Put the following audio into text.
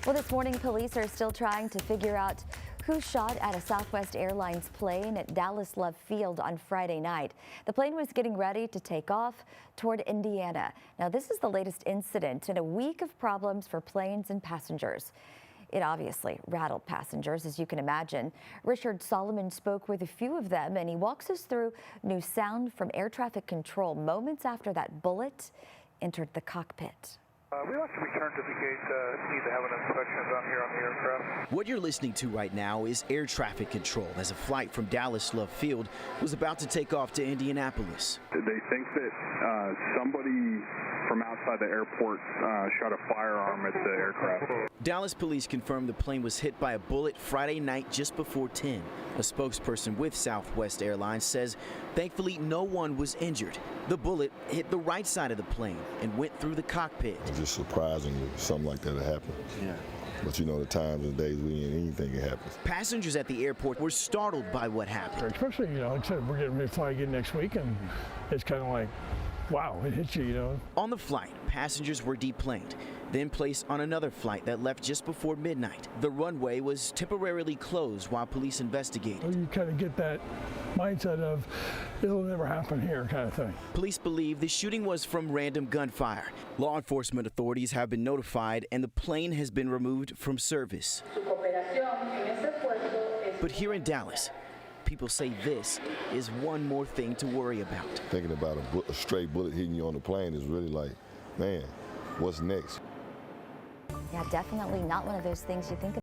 Well, this morning, police are still trying to figure out who shot at a Southwest Airlines plane at Dallas Love Field on Friday night. The plane was getting ready to take off toward Indiana. Now, this is the latest incident in a week of problems for planes and passengers. It obviously rattled passengers, as you can imagine. Richard Solomon spoke with a few of them, and he walks us through new sound from air traffic control moments after that bullet entered the cockpit. We like to return to the gate. Need to have an inspection done here on the aircraft. What you're listening to right now is air traffic control as a flight from Dallas Love Field was about to take off to Indianapolis. They think that somebody from outside the airport shot a firearm at the aircraft. Dallas police confirmed the plane was hit by a bullet Friday night just before 10. A spokesperson with Southwest Airlines says thankfully no one was injured. The bullet hit the right side of the plane and went through the cockpit. It's just surprising that something like that would happen. Yeah. But you know, the times and days we in, anything can happen. Passengers at the airport were startled by what happened. Especially, like I said, we're getting ready to fly again next week, and it's kind of like, wow, it hit you, On the flight, passengers were deplaned, then placed on another flight that left just before midnight. The runway was temporarily closed while police investigated. You kind of get that mindset of, it'll never happen here kind of thing. Police believe the shooting was from random gunfire. Law enforcement authorities have been notified and the plane has been removed from service. But here in Dallas, people say this is one more thing to worry about. Thinking about a stray bullet hitting you on the plane is really like, man, what's next? Yeah, definitely not one of those things you think about.